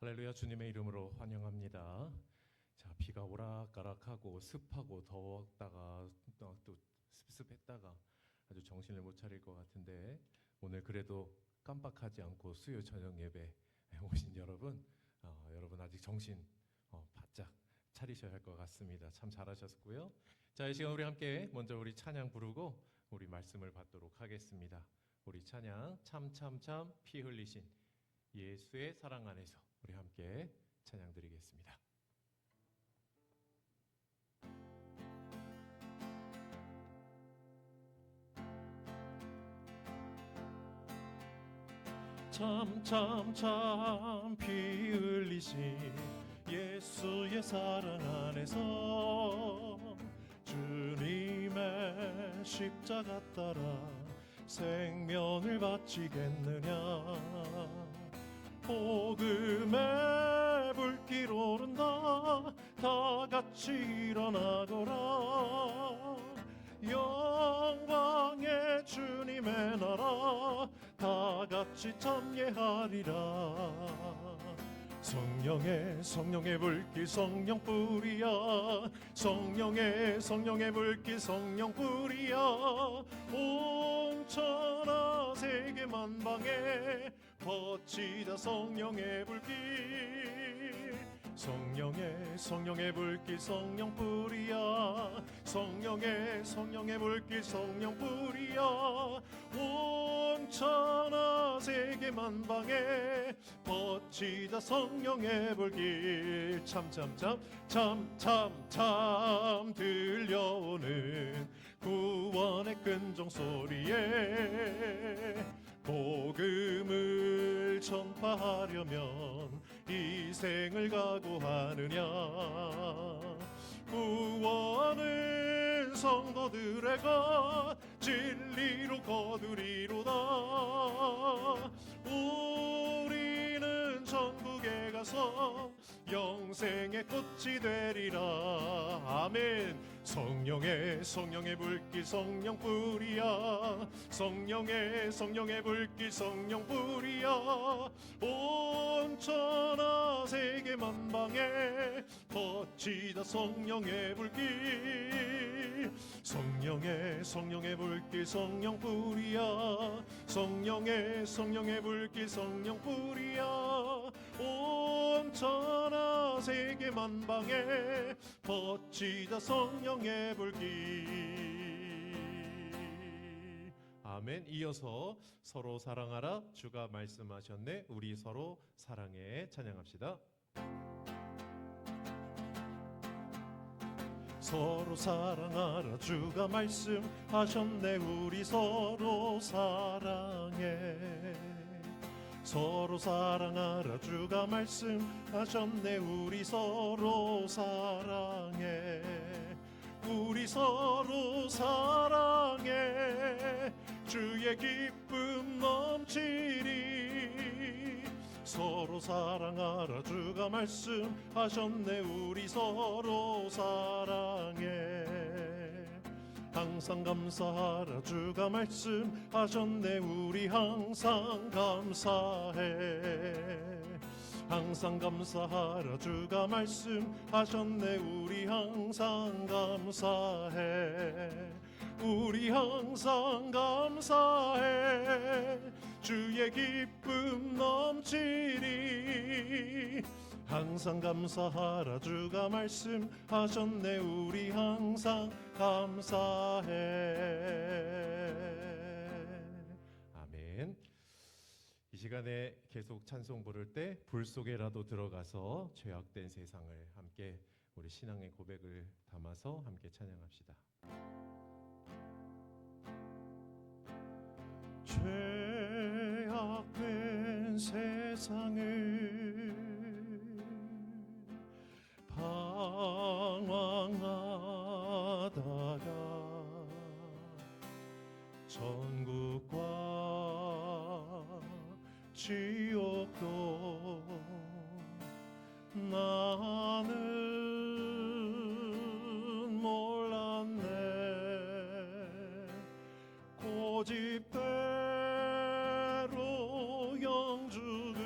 할렐루야, 주님의 이름으로 환영합니다. 자, 비가 오락가락하고 습하고 더웠다가 또 습습했다가 아주 정신을 못 차릴 것 같은데, 오늘 그래도 깜빡하지 않고 수요 저녁 예배 오신 여러분, 여러분 아직 정신 바짝 차리셔야 할 것 같습니다. 참 잘하셨고요. 자, 이 시간 우리 함께 먼저 우리 찬양 부르고 우리 말씀을 받도록 하겠습니다. 우리 찬양 참참참 피 흘리신 예수의 사랑 안에서 우리 함께 찬양 드리겠습니다. 참참참 피 흘리신 예수의 사랑 안에서 주님의 십자가 따라 생명을 바치겠느냐. 복음의 불길 오른다. 다 같이 일어나거라. 영광의 주님의 나라 다 같이 참예하리라. 성령의 불길 성령 뿌리야. 성령의 불길 성령 뿌리야. 온 천하 세계 만방에 퍼치다 성령의 불길. 성령의 불길 성령 뿌리야. 성령의 불길 성령 뿌리야. 온 천하 세계 만방에 퍼치다 성령의 불길. 참참참 들려오는 구원의 끈종 소리에 복음을 전파하려면 이 생을 각오하느냐. 구원은 성도들에게 진리로 거두리로다. 우리는 전국에 가서 영생의 꽃이 되리라. 아멘. 성령의 불길 성령 뿌리야. 성령의 불길 성령 뿌리야. 온 천하 세계 만방에 퍼치다 성령의 불길. 성령의 불길 성령 뿌리야. 성령의 불길 성령 뿌리야. 온 천하 세계 만방에 퍼치다 성령의 불길. 아멘. 이어서 서로 사랑하라 주가 말씀하셨네. 우리 서로 사랑해 찬양합시다. 서로 사랑하라 주가 말씀하셨네. 우리 서로 사랑해. 서로 사랑하라 주가 말씀하셨네. 우리 서로 사랑해. 우리 서로 사랑해. 주의 기쁨 넘치리. 서로 사랑하라 주가 말씀하셨네. 우리 서로 사랑해. 항상 감사하라 주가 말씀하셨네. 우리 항상 감사해. 항상 감사하라 주가 말씀하셨네. 우리 항상 감사해. 우리 항상 감사해. 주의 기쁨 넘치리. 항상 감사하라 주가 말씀하셨네. 우리 항상 감사해. 아멘. 이 시간에 계속 찬송 부를 때 불 속에라도 들어가서 죄악된 세상을 함께 우리 신앙의 고백을 담아서 함께 찬양합시다. 죄악된 세상을 방황하다가 천국과 지옥도 나는 몰랐네. 고집대로 영주를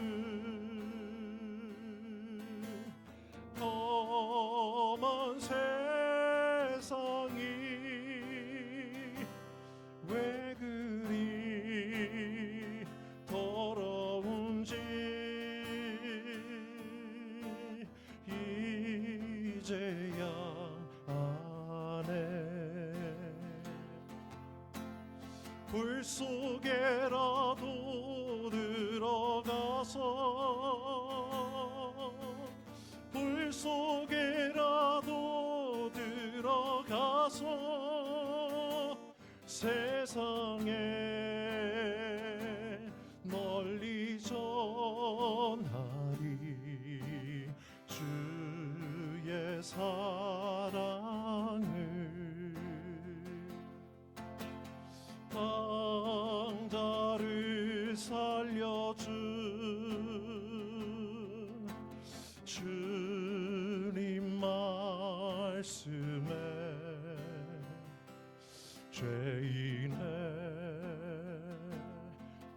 주제야 안에 불 속에라도 들어가서 불 속에라도 들어가서 세상에 널리 전하리 주의 사랑을 방자를 살려준 주님 말씀에 죄인의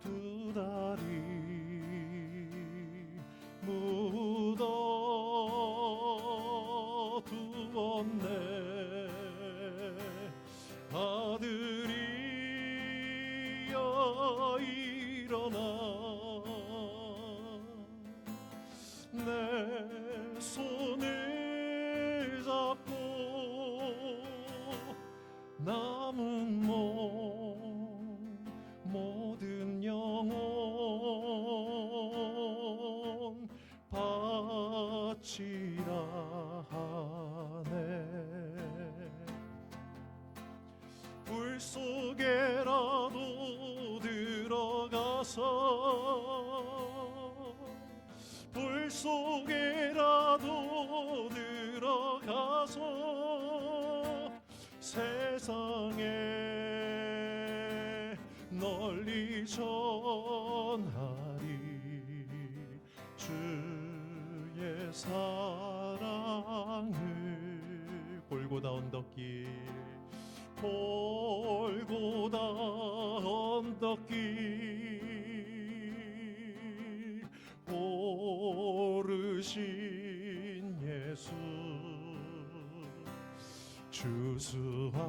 두 다리 묻어 두었네 아들이여 일어나 내 손을 잡고 남은 모든 영혼 바치라 하네 불 속에라도 들어가서 불 속에라도 들어가서 세상에 널리 전하리 주의 사랑을 골고다 언덕길 골고다 언덕길 오르신 예수 주수와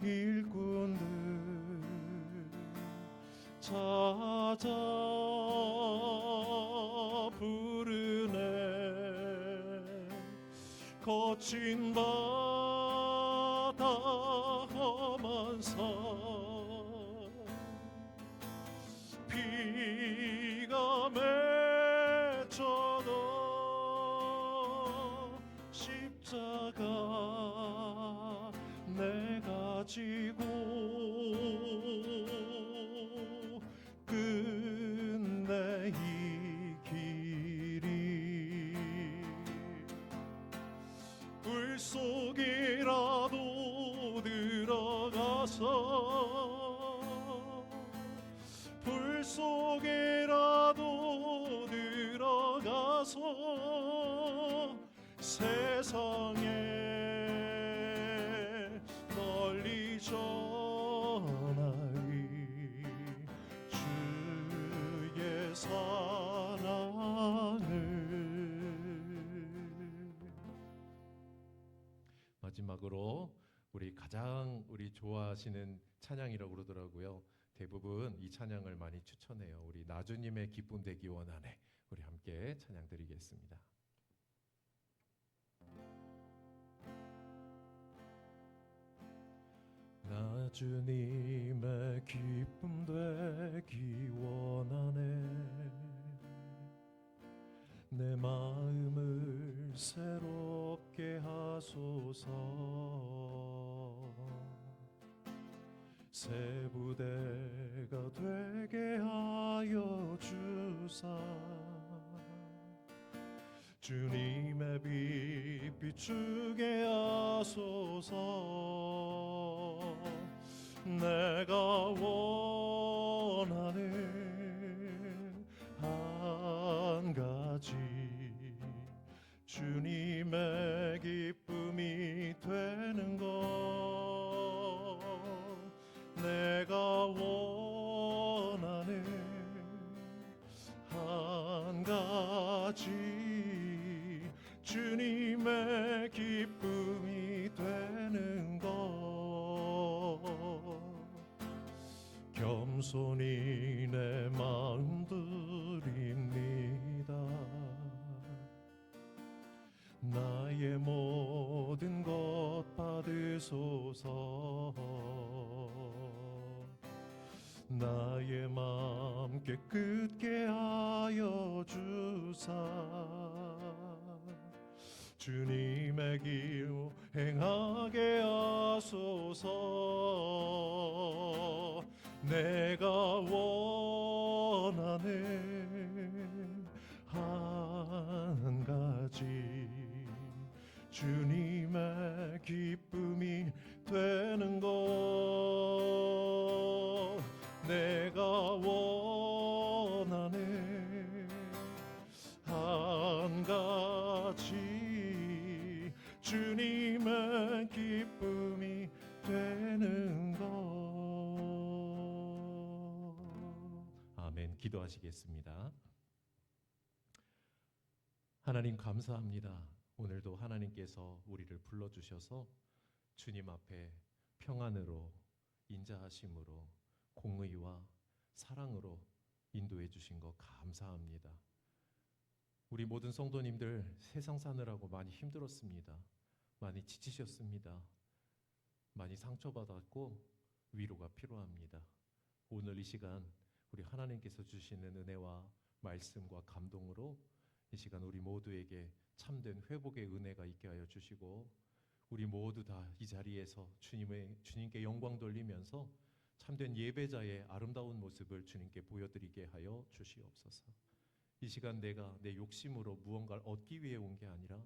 일꾼들 찾아 부르네 거친 바다 험한 산 비가 맺혀도 십자가 내가 지고 끝내 이 길이 불 속이라도 들어가서 불 속에라도 들어가서 세상에 널리 전하리 주의 사랑을 마지막으로 우리 가장 좋아하시는 찬양이라고 그러더라고요. 대부분 이 찬양을 많이 추천해요. 우리 나주님의 기쁨 되기 원하네. 우리 함께 찬양 드리겠습니다. 나주님의 기쁨 되기 원하네. 내 마음을 새롭게 하소서. 새 부대가 되게 하여 주사 주님의 빛 비추게 하소서. 내가 원하는 한 가지 주님의 기쁨이 되는 것. 내가 원하는 한 가지 주님의 기쁨이 되는 것. 겸손히 내 마음 드립니다. 깨끗게 하여 주사 주님의 길 행하게 하소서. 내가 원하는 한 가지 주님의 기쁨이 되는 것. 내가 원하는 한 가지 주님의 기쁨이 되는 것. 아멘. 기도하시겠습니다. 하나님 감사합니다. 오늘도 하나님께서 우리를 불러주셔서 주님 앞에 평안으로 인자하심으로 공의와 사랑으로 인도해 주신 것 감사합니다. 우리 모든 성도님들 세상 사느라고 많이 힘들었습니다. 많이 지치셨습니다. 많이 상처받았고 위로가 필요합니다. 오늘 이 시간 우리 하나님께서 주시는 은혜와 말씀과 감동으로 이 시간 우리 모두에게 참된 회복의 은혜가 있게 하여 주시고 우리 모두 다 이 자리에서 주님께 영광 돌리면서 참된 예배자의 아름다운 모습을 주님께 보여드리게 하여 주시옵소서. 이 시간 내가 내 욕심으로 무언가를 얻기 위해 온 게 아니라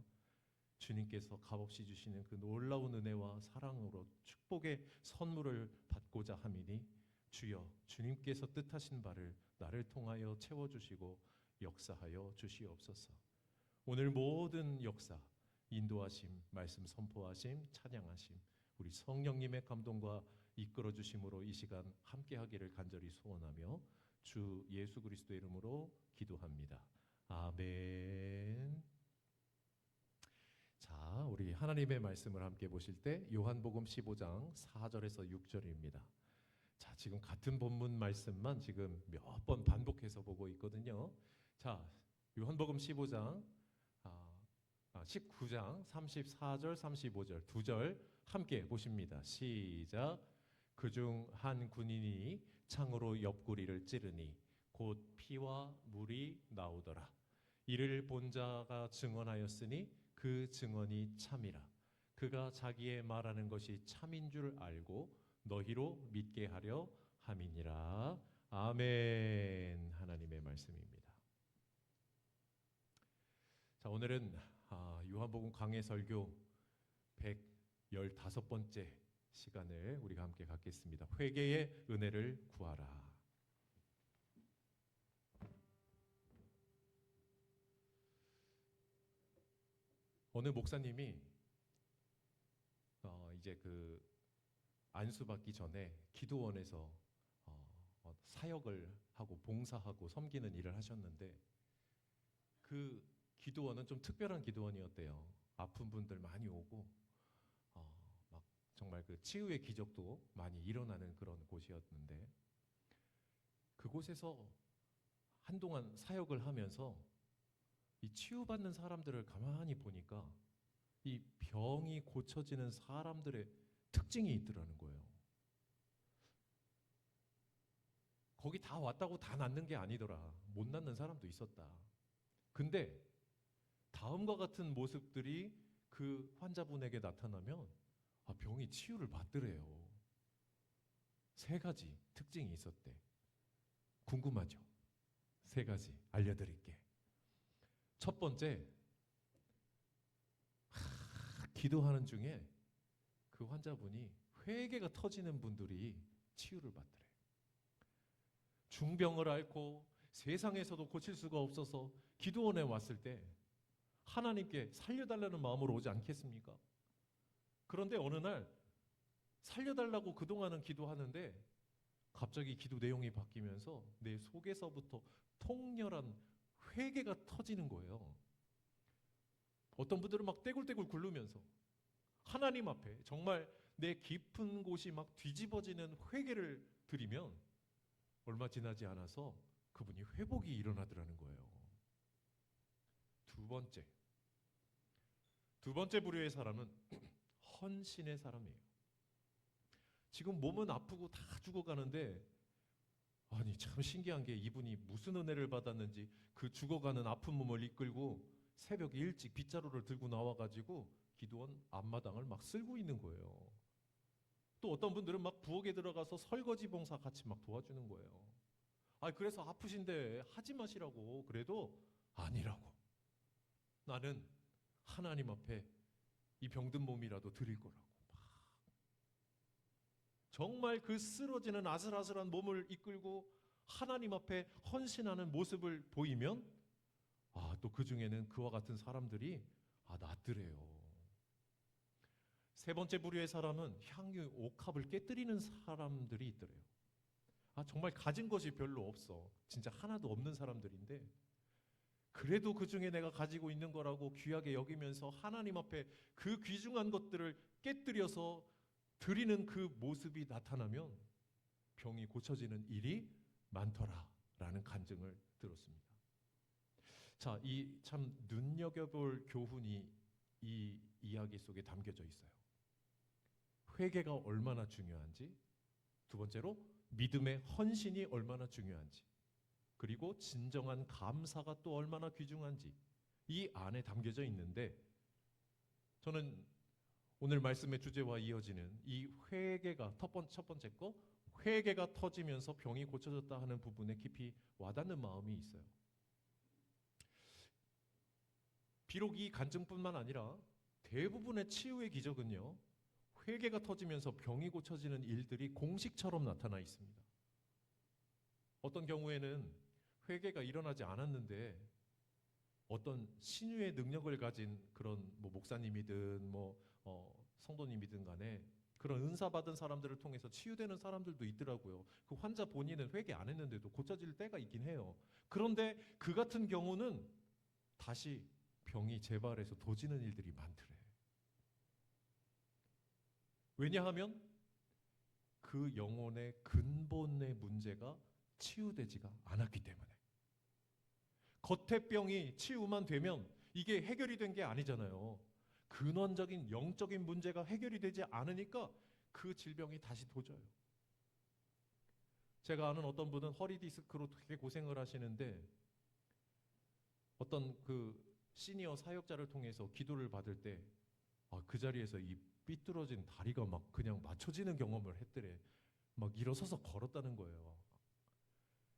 주님께서 값없이 주시는 그 놀라운 은혜와 사랑으로 축복의 선물을 받고자 함이니 주여 주님께서 뜻하신 바를 나를 통하여 채워주시고 역사하여 주시옵소서. 오늘 모든 역사, 인도하심, 말씀 선포하심, 찬양하심, 우리 성령님의 감동과 이끌어 주심으로 이 시간 함께 하기를 간절히 소원하며 주 예수 그리스도의 이름으로 기도합니다. 아멘. 자, 우리 하나님의 말씀을 함께 보실 때 요한복음 15장 4절에서 6절입니다. 자, 지금 같은 본문 말씀만 지금 몇 번 반복해서 보고 있거든요. 자, 요한복음 15장 19장 34절 35절 두 절 함께 보십니다. 시작. 그중 한 군인이 창으로 옆구리를 찌르니 곧 피와 물이 나오더라. 이를 본 자가 증언하였으니 그 증언이 참이라. 그가 자기의 말하는 것이 참인 줄 알고 너희로 믿게 하려 함이니라. 아멘. 하나님의 말씀입니다. 자, 오늘은 요한복음 강해 설교 115번째 시간을 우리가 함께 갖겠습니다. 회개의 은혜를 구하라. 어느 목사님이 이제 그 안수받기 전에 기도원에서 사역을 하고 봉사하고 섬기는 일을 하셨는데 그 기도원은 좀 특별한 기도원이었대요. 아픈 분들 많이 오고 막 정말 그 치유의 기적도 많이 일어나는 그런 곳이었는데 그곳에서 한동안 사역을 하면서 이 치유받는 사람들을 가만히 보니까 이 병이 고쳐지는 사람들의 특징이 있더라는 거예요. 거기 다 왔다고 다 낫는 게 아니더라. 못 낫는 사람도 있었다. 근데 다음과 같은 모습들이 그 환자분에게 나타나면 병이 치유를 받더래요. 3가지 특징이 있었대. 궁금하죠? 3가지 알려드릴게. 첫 번째, 기도하는 중에 그 환자분이 회개가 터지는 분들이 치유를 받더래. 중병을 앓고 세상에서도 고칠 수가 없어서 기도원에 왔을 때 하나님께 살려달라는 마음으로 오지 않겠습니까? 그런데 어느 날 살려달라고 그동안은 기도하는데 갑자기 기도 내용이 바뀌면서 내 속에서부터 통렬한 회개가 터지는 거예요. 어떤 분들은 막 떼굴떼굴 굴르면서 하나님 앞에 정말 내 깊은 곳이 막 뒤집어지는 회개를 드리면 얼마 지나지 않아서 그분이 회복이 일어나더라는 거예요. 두 번째 부류의 사람은 헌신의 사람이에요. 지금 몸은 아프고 다 죽어가는데 아니 참 신기한 게 이분이 무슨 은혜를 받았는지 그 죽어가는 아픈 몸을 이끌고 새벽에 일찍 빗자루를 들고 나와가지고 기도원 앞마당을 막 쓸고 있는 거예요. 또 어떤 분들은 막 부엌에 들어가서 설거지 봉사 같이 막 도와주는 거예요. 아, 그래서 아프신데 하지 마시라고. 그래도 아니라고. 나는 하나님 앞에 이 병든 몸이라도 드릴 거라고. 정말 그 쓰러지는 아슬아슬한 몸을 이끌고 하나님 앞에 헌신하는 모습을 보이면 또 그 중에는 그와 같은 사람들이 낫더래요. 세 번째 부류의 사람은 향유 옥합을 깨뜨리는 사람들이 있더래요. 정말 가진 것이 별로 없어. 진짜 하나도 없는 사람들인데 그래도 그 중에 내가 가지고 있는 거라고 귀하게 여기면서 하나님 앞에 그 귀중한 것들을 깨뜨려서 드리는 그 모습이 나타나면 병이 고쳐지는 일이 많더라라는 간증을 들었습니다. 자, 이 참 눈여겨볼 교훈이 이 이야기 속에 담겨져 있어요. 회개가 얼마나 중요한지, 두 번째로 믿음의 헌신이 얼마나 중요한지, 그리고 진정한 감사가 또 얼마나 귀중한지 이 안에 담겨져 있는데, 저는 오늘 말씀의 주제와 이어지는 이 회개가 첫 번째 거, 회개가 터지면서 병이 고쳐졌다 하는 부분에 깊이 와닿는 마음이 있어요. 비록 이 간증뿐만 아니라 대부분의 치유의 기적은요, 회개가 터지면서 병이 고쳐지는 일들이 공식처럼 나타나 있습니다. 어떤 경우에는 회개가 일어나지 않았는데 어떤 신유의 능력을 가진 그런 목사님이든 성도님이든 간에 그런 은사 받은 사람들을 통해서 치유되는 사람들도 있더라고요. 그 환자 본인은 회개 안 했는데도 고쳐질 때가 있긴 해요. 그런데 그 같은 경우는 다시 병이 재발해서 도지는 일들이 많더래. 왜냐하면 그 영혼의 근본의 문제가 치유되지가 않았기 때문에. 겉의 병이 치유만 되면 이게 해결이 된 게 아니잖아요. 근원적인 영적인 문제가 해결이 되지 않으니까 그 질병이 다시 도져요. 제가 아는 어떤 분은 허리 디스크로 되게 고생을 하시는데 어떤 그 시니어 사역자를 통해서 기도를 받을 때 그 자리에서 이 삐뚤어진 다리가 막 그냥 맞춰지는 경험을 했더래. 막 일어서서 걸었다는 거예요.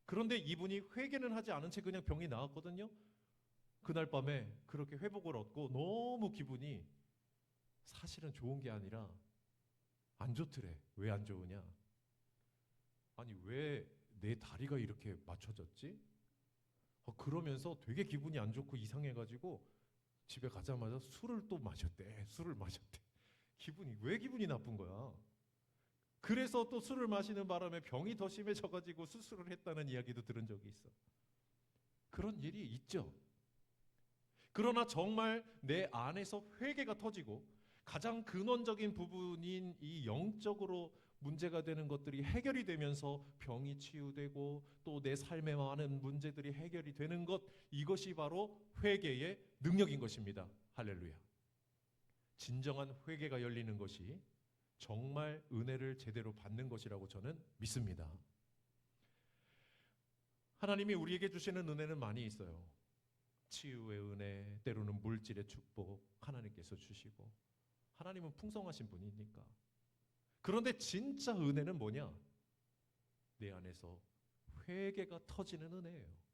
그런데 이분이 회개는 하지 않은 채 그냥 병이 나았거든요. 그날 밤에 그렇게 회복을 얻고 너무 기분이 사실은 좋은 게 아니라 안 좋더래. 왜 안 좋으냐? 아니 왜 내 다리가 이렇게 맞춰졌지? 그러면서 되게 기분이 안 좋고 이상해가지고 집에 가자마자 술을 또 마셨대. 술을 마셨대. 왜 기분이 나쁜 거야? 그래서 또 술을 마시는 바람에 병이 더 심해져가지고 수술을 했다는 이야기도 들은 적이 있어. 그런 일이 있죠. 그러나 정말 내 안에서 회개가 터지고 가장 근원적인 부분인 이 영적으로 문제가 되는 것들이 해결이 되면서 병이 치유되고 또 내 삶에 많은 문제들이 해결이 되는 것, 이것이 바로 회개의 능력인 것입니다. 할렐루야. 진정한 회개가 열리는 것이 정말 은혜를 제대로 받는 것이라고 저는 믿습니다. 하나님이 우리에게 주시는 은혜는 많이 있어요. 치유의 은혜, 때로는 물질의 축복 하나님께서 주시고, 하나님은 풍성하신 분이니까. 그런데 진짜 은혜는 뭐냐? 내 안에서 회개가 터지는 은혜예요.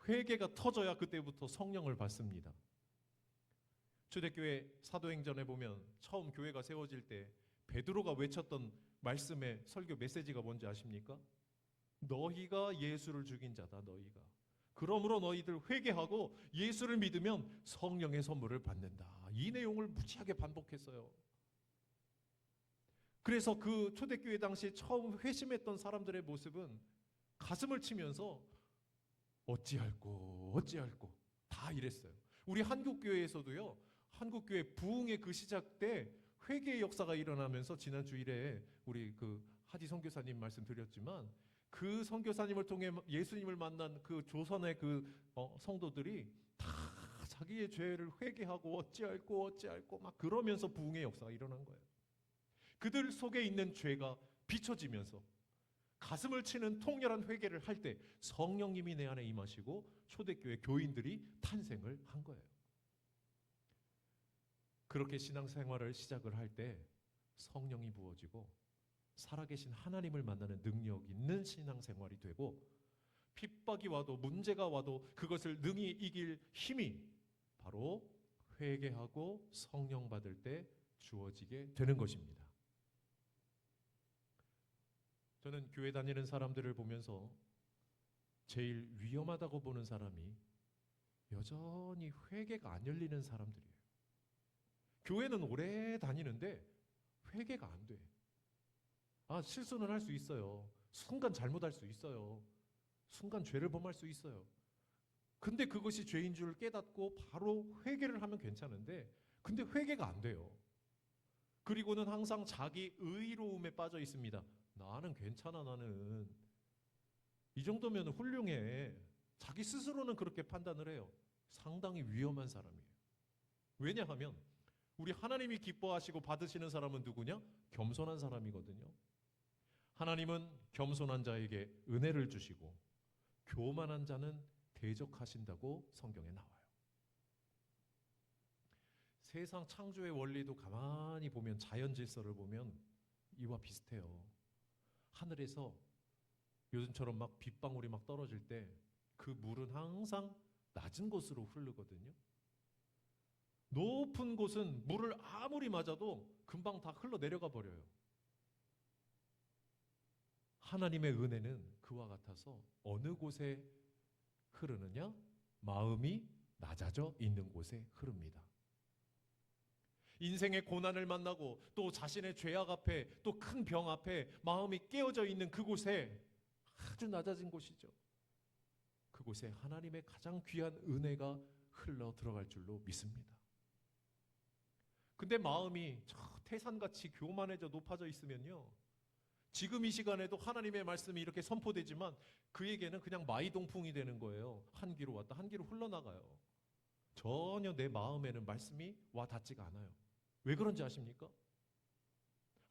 회개가 터져야 그때부터 성령을 받습니다. 초대교회 사도행전에 보면 처음 교회가 세워질 때 베드로가 외쳤던 말씀의 설교 메시지가 뭔지 아십니까? 너희가 예수를 죽인 자다. 너희가. 그러므로 너희들 회개하고 예수를 믿으면 성령의 선물을 받는다. 이 내용을 무지하게 반복했어요. 그래서 그 초대교회 당시 처음 회심했던 사람들의 모습은 가슴을 치면서 어찌할꼬 다 이랬어요. 우리 한국교회에서도요, 한국교회 부흥의 그 시작 때 회개의 역사가 일어나면서 지난 주일에 우리 그 하디 선교사님 말씀드렸지만 그 선교사님을 통해 예수님을 만난 그 조선의 그 성도들이 다 자기의 죄를 회개하고 어찌할꼬 막 그러면서 부흥의 역사가 일어난 거예요. 그들 속에 있는 죄가 비춰지면서 가슴을 치는 통렬한 회개를 할 때 성령님이 내 안에 임하시고 초대교회 교인들이 탄생을 한 거예요. 그렇게 신앙생활을 시작을 할 때 성령이 부어지고 살아계신 하나님을 만나는 능력 있는 신앙생활이 되고 핍박이 와도 문제가 와도 그것을 능히 이길 힘이 바로 회개하고 성령 받을 때 주어지게 되는 것입니다. 저는 교회 다니는 사람들을 보면서 제일 위험하다고 보는 사람이 여전히 회개가 안 열리는 사람들이에요. 교회는 오래 다니는데 회개가 안 돼. 실수는 할 수 있어요. 순간 잘못할 수 있어요. 순간 죄를 범할 수 있어요. 근데 그것이 죄인 줄 깨닫고 바로 회개를 하면 괜찮은데 근데 회개가 안 돼요. 그리고는 항상 자기 의로움에 빠져 있습니다. 나는 괜찮아, 나는. 이 정도면 훌륭해. 자기 스스로는 그렇게 판단을 해요. 상당히 위험한 사람이에요. 왜냐하면 우리 하나님이 기뻐하시고 받으시는 사람은 누구냐? 겸손한 사람이거든요. 하나님은 겸손한 자에게 은혜를 주시고 교만한 자는 대적하신다고 성경에 나와요. 세상 창조의 원리도 가만히 보면 자연 질서를 보면 이와 비슷해요. 하늘에서 요즘처럼 막 빗방울이 막 떨어질 때 그 물은 항상 낮은 곳으로 흐르거든요. 높은 곳은 물을 아무리 맞아도 금방 다 흘러내려가 버려요. 하나님의 은혜는 그와 같아서 어느 곳에 흐르느냐? 마음이 낮아져 있는 곳에 흐릅니다. 인생의 고난을 만나고 또 자신의 죄악 앞에 또 큰 병 앞에 마음이 깨어져 있는 그곳에 아주 낮아진 곳이죠. 그곳에 하나님의 가장 귀한 은혜가 흘러 들어갈 줄로 믿습니다. 근데 마음이 저 태산같이 교만해져 높아져 있으면요, 지금 이 시간에도 하나님의 말씀이 이렇게 선포되지만 그에게는 그냥 마이동풍이 되는 거예요. 한 귀로 왔다 한 귀로 흘러나가요. 전혀 내 마음에는 말씀이 와 닿지가 않아요. 왜 그런지 아십니까?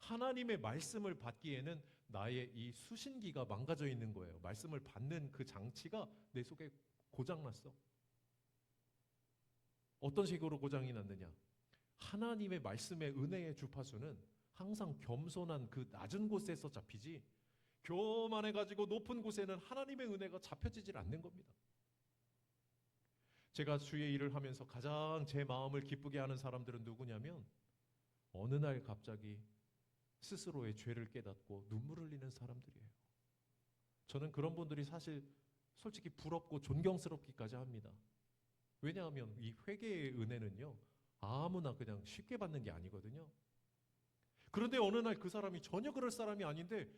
하나님의 말씀을 받기에는 나의 이 수신기가 망가져 있는 거예요. 말씀을 받는 그 장치가 내 속에 고장났어. 어떤 식으로 고장이 났느냐? 하나님의 말씀의 은혜의 주파수는 항상 겸손한 그 낮은 곳에서 잡히지 교만해가지고 높은 곳에는 하나님의 은혜가 잡혀지질 않는 겁니다. 제가 주의 일을 하면서 가장 제 마음을 기쁘게 하는 사람들은 누구냐면 어느 날 갑자기 스스로의 죄를 깨닫고 눈물을 흘리는 사람들이에요. 저는 그런 분들이 사실 솔직히 부럽고 존경스럽기까지 합니다. 왜냐하면 이 회개의 은혜는요, 아무나 그냥 쉽게 받는 게 아니거든요. 그런데 어느 날 그 사람이 전혀 그럴 사람이 아닌데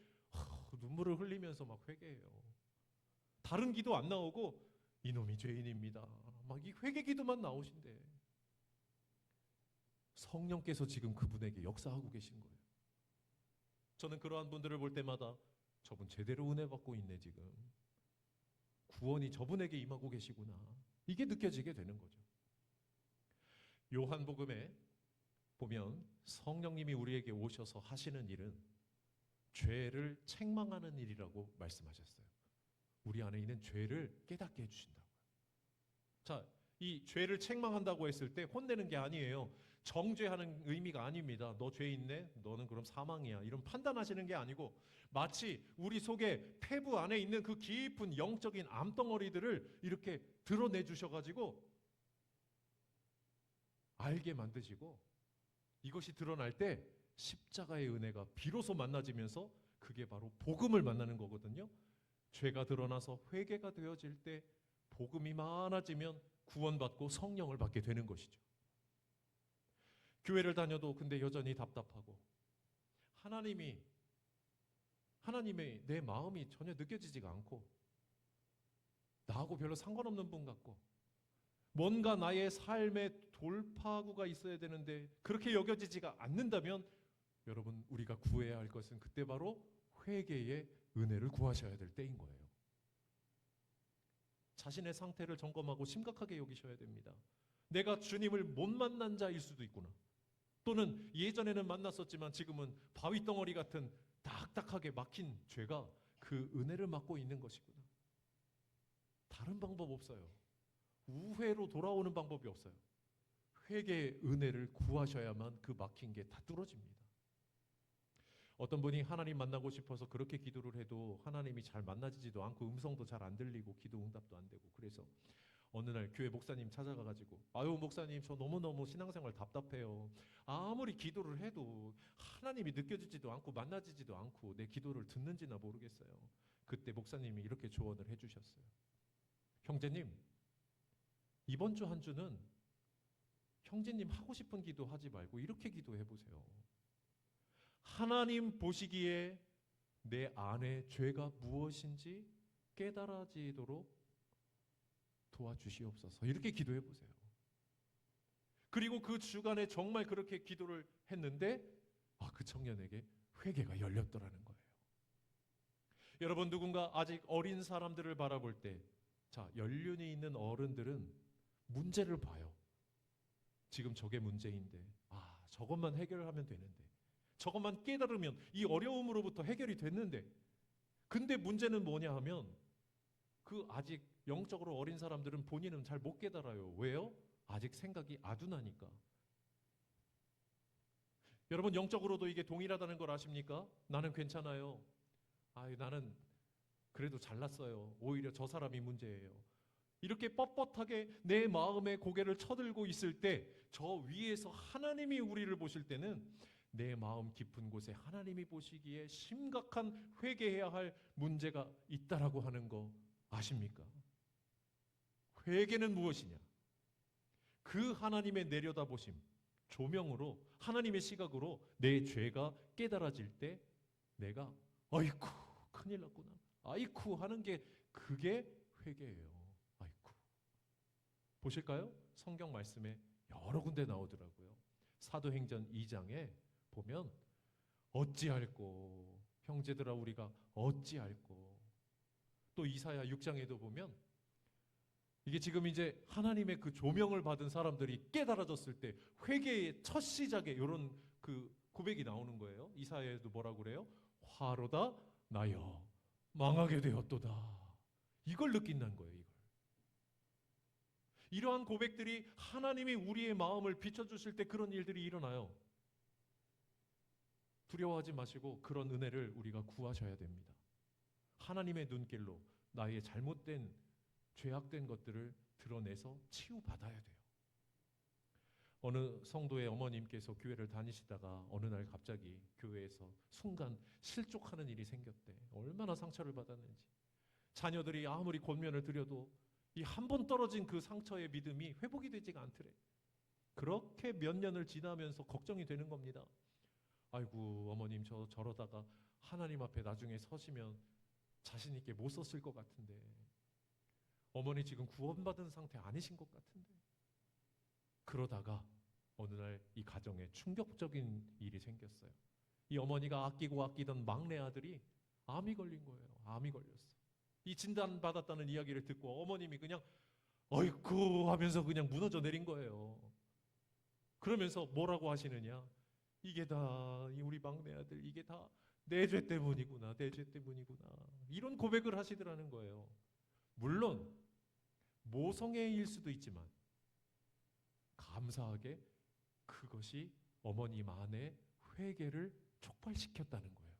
눈물을 흘리면서 막 회개해요. 다른 기도 안 나오고 이놈이 죄인입니다. 막 이 회개 기도만 나오신대. 성령께서 지금 그분에게 역사하고 계신 거예요. 저는 그러한 분들을 볼 때마다 저분 제대로 은혜 받고 있네 지금. 구원이 저분에게 임하고 계시구나. 이게 느껴지게 되는 거죠. 요한복음에 보면 성령님이 우리에게 오셔서 하시는 일은 죄를 책망하는 일이라고 말씀하셨어요. 우리 안에 있는 죄를 깨닫게 해주신다고요. 자, 이 죄를 책망한다고 했을 때 혼내는 게 아니에요. 정죄하는 의미가 아닙니다. 너 죄 있네? 너는 그럼 사망이야. 이런 판단하시는 게 아니고 마치 우리 속에 폐부 안에 있는 그 깊은 영적인 암덩어리들을 이렇게 드러내 주셔가지고 알게 만드시고 이것이 드러날 때 십자가의 은혜가 비로소 만나지면서 그게 바로 복음을 만나는 거거든요. 죄가 드러나서 회개가 되어질 때 복음이 많아지면 구원받고 성령을 받게 되는 것이죠. 교회를 다녀도 근데 여전히 답답하고 하나님의 내 마음이 전혀 느껴지지가 않고 나하고 별로 상관없는 분 같고 뭔가 나의 삶의 돌파구가 있어야 되는데 그렇게 여겨지지가 않는다면 여러분, 우리가 구해야 할 것은 그때 바로 회개의 은혜를 구하셔야 될 때인 거예요. 자신의 상태를 점검하고 심각하게 여기셔야 됩니다. 내가 주님을 못 만난 자일 수도 있구나. 또는 예전에는 만났었지만 지금은 바위덩어리 같은 딱딱하게 막힌 죄가 그 은혜를 맡고 있는 것이구나. 다른 방법 없어요. 우회로 돌아오는 방법이 없어요. 회개의 은혜를 구하셔야만 그 막힌 게 다 뚫어집니다. 어떤 분이 하나님 만나고 싶어서 그렇게 기도를 해도 하나님이 잘 만나지지도 않고 음성도 잘 안 들리고 기도 응답도 안 되고, 그래서 어느 날 교회 목사님 찾아가가지고, 아유 목사님, 저 너무너무 신앙생활 답답해요. 아무리 기도를 해도 하나님이 느껴지지도 않고 만나지지도 않고 내 기도를 듣는지나 모르겠어요. 그때 목사님이 이렇게 조언을 해주셨어요. 형제님, 이번 주 한 주는 형제님 하고 싶은 기도 하지 말고 이렇게 기도해 보세요. 하나님 보시기에 내 안에 죄가 무엇인지 깨달아지도록 도와주시옵소서. 이렇게 기도해 보세요. 그리고 그 주간에 정말 그렇게 기도를 했는데 그 청년에게 회개가 열렸더라는 거예요. 여러분, 누군가 아직 어린 사람들을 바라볼 때, 자, 연륜이 있는 어른들은 문제를 봐요. 지금 저게 문제인데, 저것만 해결하면 되는데, 저것만 깨달으면 이 어려움으로부터 해결이 됐는데, 근데 문제는 뭐냐 하면 그 아직 영적으로 어린 사람들은 본인은 잘 못 깨달아요. 왜요? 아직 생각이 아둔하니까. 여러분, 영적으로도 이게 동일하다는 걸 아십니까? 나는 괜찮아요. 나는 그래도 잘났어요. 오히려 저 사람이 문제예요. 이렇게 뻣뻣하게 내 마음의 고개를 쳐들고 있을 때, 저 위에서 하나님이 우리를 보실 때는 내 마음 깊은 곳에 하나님이 보시기에 심각한 회개해야 할 문제가 있다라고 하는 거 아십니까? 회개는 무엇이냐? 그 하나님의 내려다보심, 조명으로, 하나님의 시각으로 내 죄가 깨달아질 때 내가 아이쿠 큰일 났구나, 아이쿠 하는 게, 그게 회개예요. 아이쿠. 보실까요? 성경 말씀에 여러 군데 나오더라고요. 사도행전 2장에 보면 어찌할꼬, 형제들아 우리가 어찌할꼬. 또 이사야 6장에도 보면 이게 지금 이제 하나님의 그 조명을 받은 사람들이 깨달아졌을 때 회개의 첫 시작에 이런 그 고백이 나오는 거예요. 이사야에도 뭐라고 그래요? 화로다 나여 망하게 되었도다. 이걸 느낀다는 거예요. 이걸. 이러한 고백들이 하나님이 우리의 마음을 비춰주실 때 그런 일들이 일어나요. 두려워하지 마시고 그런 은혜를 우리가 구하셔야 됩니다. 하나님의 눈길로 나의 잘못된 죄악된 것들을 드러내서 치유받아야 돼요. 어느 성도의 어머님께서 교회를 다니시다가 어느 날 갑자기 교회에서 순간 실족하는 일이 생겼대. 얼마나 상처를 받았는지. 자녀들이 아무리 권면을 드려도 이 한 번 떨어진 그 상처의 믿음이 회복이 되지가 않더래. 그렇게 몇 년을 지나면서 걱정이 되는 겁니다. 아이고 어머님, 저러다가 하나님 앞에 나중에 서시면 자신 있게 못 섰을 것 같은데, 어머니 지금 구원받은 상태 아니신 것 같은데. 그러다가 어느 날 이 가정에 충격적인 일이 생겼어요. 이 어머니가 아끼고 아끼던 막내 아들이 암이 걸린 거예요. 암이 걸렸어. 이 진단 받았다는 이야기를 듣고 어머님이 그냥 어이쿠 하면서 그냥 무너져 내린 거예요. 그러면서 뭐라고 하시느냐? 이게 다 우리 막내 아들, 이게 다 내 죄 때문이구나, 내 죄 때문이구나, 이런 고백을 하시더라는 거예요. 물론 모성애의 일 수도 있지만 감사하게 그것이 어머님 안에 회개를 촉발시켰다는 거예요.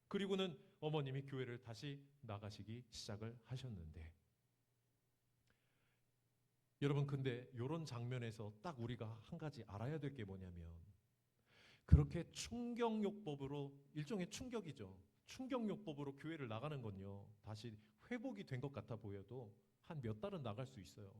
그리고는 어머님이 교회를 다시 나가시기 시작을 하셨는데, 여러분 근데 이런 장면에서 딱 우리가 한 가지 알아야 될 게 뭐냐면, 그렇게 충격요법으로, 일종의 충격이죠. 충격요법으로 교회를 나가는 건요, 다시 회복이 된 것 같아 보여도 한 몇 달은 나갈 수 있어요.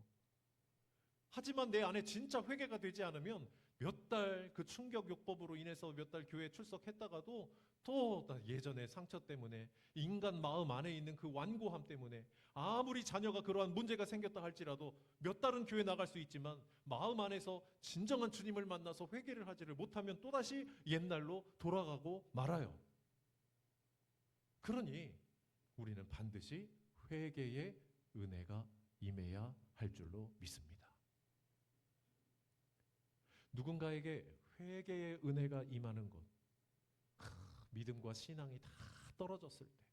하지만 내 안에 진짜 회개가 되지 않으면 몇 달 그 충격요법으로 인해서 몇 달 교회에 출석했다가도 또 예전의 상처 때문에, 인간 마음 안에 있는 그 완고함 때문에, 아무리 자녀가 그러한 문제가 생겼다 할지라도 몇 달은 교회 나갈 수 있지만 마음 안에서 진정한 주님을 만나서 회개를 하지를 못하면 또다시 옛날로 돌아가고 말아요. 그러니 우리는 반드시 회개의 은혜가 임해야 할 줄로 믿습니다. 누군가에게 회개의 은혜가 임하는 것, 믿음과 신앙이 다 떨어졌을 때,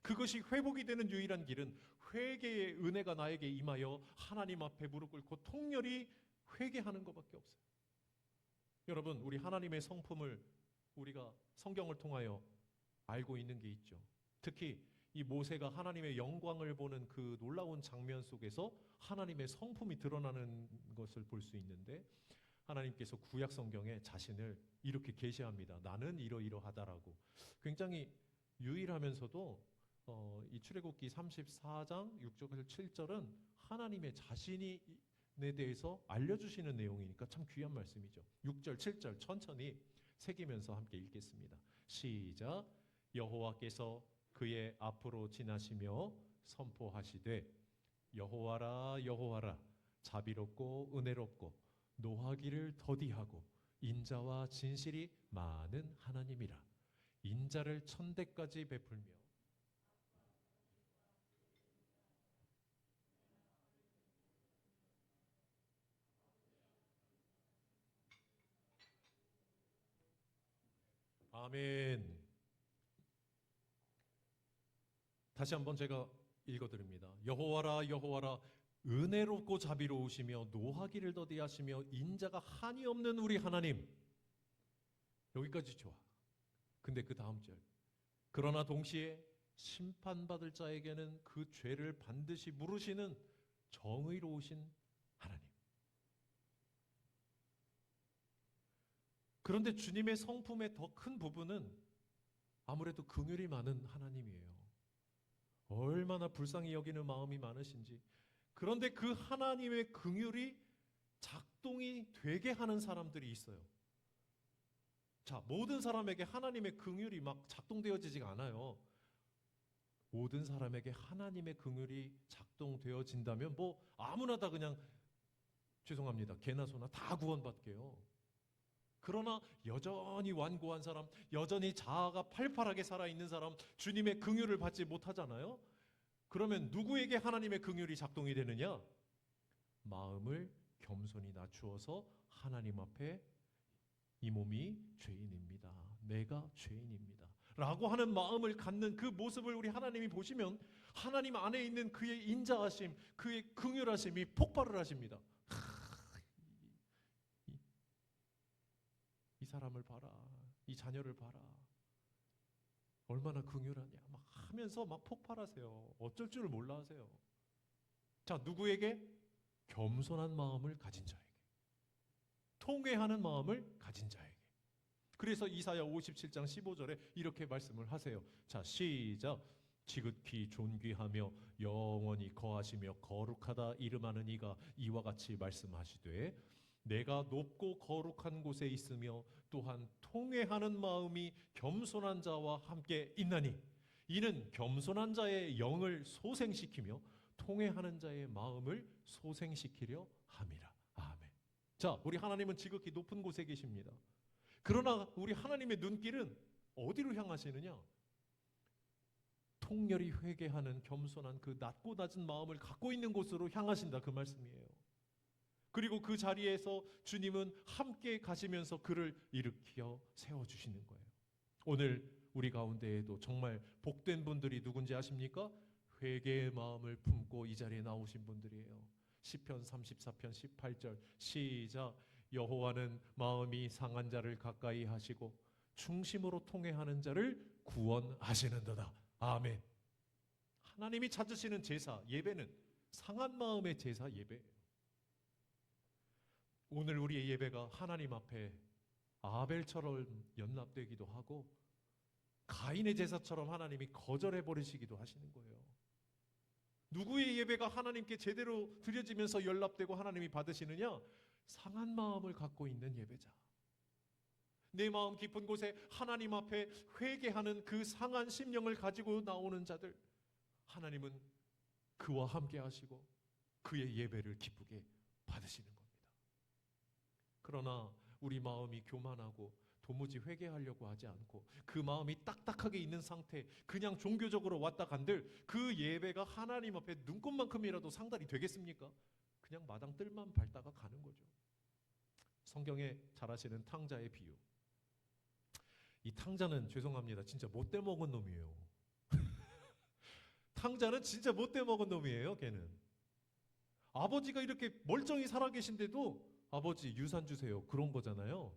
그것이 회복이 되는 유일한 길은 회개의 은혜가 나에게 임하여 하나님 앞에 무릎 꿇고 통렬히 회개하는 것밖에 없어요. 여러분, 우리 하나님의 성품을 우리가 성경을 통하여 알고 있는 게 있죠. 특히 이 모세가 하나님의 영광을 보는 그 놀라운 장면 속에서 하나님의 성품이 드러나는 것을 볼 수 있는데, 하나님께서 구약 성경에 자신을 이렇게 계시합니다. 나는 이러이러하다라고. 굉장히 유일하면서도 이 출애굽기 34장 6절 7절은 하나님의 자신에 대해서 알려주시는 내용이니까 참 귀한 말씀이죠. 6절 7절 천천히 새기면서 함께 읽겠습니다. 시작. 여호와께서 그의 앞으로 지나시며 선포하시되 여호와라 여호와라 자비롭고 은혜롭고 노하기를 더디하고 인자와 진실이 많은 하나님이라. 인자를 천대까지 베풀며 아멘. 다시 한번 제가 읽어드립니다. 여호와라 여호와라 은혜롭고 자비로우시며 노하기를 더디하시며 인자가 한이 없는 우리 하나님. 여기까지 좋아. 근데 그 다음 절. 그러나 동시에 심판받을 자에게는 그 죄를 반드시 물으시는 정의로우신 하나님. 그런데 주님의 성품의 더 큰 부분은 아무래도 긍휼이 많은 하나님이에요. 얼마나 불쌍히 여기는 마음이 많으신지. 그런데 그 하나님의 긍휼이 작동이 되게 하는 사람들이 있어요. 자, 모든 사람에게 하나님의 긍휼이 막 작동되어지지가 않아요. 모든 사람에게 하나님의 긍휼이 작동되어진다면 뭐 아무나 다 그냥 죄송합니다. 개나 소나 다 구원받게요. 그러나 여전히 완고한 사람, 여전히 자아가 팔팔하게 살아있는 사람, 주님의 긍휼을 받지 못하잖아요. 그러면 누구에게 하나님의 긍휼이 작동이 되느냐? 마음을 겸손히 낮추어서 하나님 앞에 이 몸이 죄인입니다. 내가 죄인입니다. 라고 하는 마음을 갖는 그 모습을 우리 하나님이 보시면 하나님 안에 있는 그의 인자하심, 그의 긍휼하심이 폭발을 하십니다. 이 사람을 봐라. 이 자녀를 봐라. 얼마나 긍휼하냐. 막 하면서 막 폭발하세요. 어쩔 줄을 몰라 하세요. 자, 누구에게? 겸손한 마음을 가진 자에게. 통회하는 마음을 가진 자에게. 그래서 이사야 57장 15절에 이렇게 말씀을 하세요. 자, 시작. 지극히 존귀하며 영원히 거하시며 거룩하다 이름하는 이가 이와 같이 말씀하시되 내가 높고 거룩한 곳에 있으며 또한 통회하는 마음이 겸손한 자와 함께 있나니 이는 겸손한 자의 영을 소생시키며 통회하는 자의 마음을 소생시키려 함이라. 아멘. 자, 우리 하나님은 지극히 높은 곳에 계십니다. 그러나 우리 하나님의 눈길은 어디로 향하시느냐? 통렬히 회개하는 겸손한 그 낮고 낮은 마음을 갖고 있는 곳으로 향하신다, 그 말씀이에요. 그리고 그 자리에서 주님은 함께 가시면서 그를 일으켜 세워주시는 거예요. 오늘 우리 가운데에도 정말 복된 분들이 누군지 아십니까? 회개의 마음을 품고 이 자리에 나오신 분들이에요. 시편 34편 18절 시작. 여호와는 마음이 상한 자를 가까이 하시고 중심으로 통회하는 자를 구원하시는도다. 아멘. 하나님이 찾으시는 제사, 예배는 상한 마음의 제사 예배예요. 오늘 우리의 예배가 하나님 앞에 아벨처럼 연납되기도 하고 가인의 제사처럼 하나님이 거절해 버리시기도 하시는 거예요. 누구의 예배가 하나님께 제대로 드려지면서 연납되고 하나님이 받으시느냐? 상한 마음을 갖고 있는 예배자. 내 마음 깊은 곳에 하나님 앞에 회개하는 그 상한 심령을 가지고 나오는 자들, 하나님은 그와 함께 하시고 그의 예배를 기쁘게 받으시는 겁니다. 그러나 우리 마음이 교만하고 도무지 회개하려고 하지 않고 그 마음이 딱딱하게 있는 상태, 그냥 종교적으로 왔다 간들 그 예배가 하나님 앞에 눈곱만큼이라도 상달이 되겠습니까? 그냥 마당 뜰만 밟다가 가는 거죠. 성경에 잘 아시는 탕자의 비유. 이 탕자는 죄송합니다. 진짜 못돼 먹은 놈이에요. 탕자는 진짜 못돼 먹은 놈이에요, 걔는. 아버지가 이렇게 멀쩡히 살아계신데도 아버지 유산 주세요, 그런 거잖아요.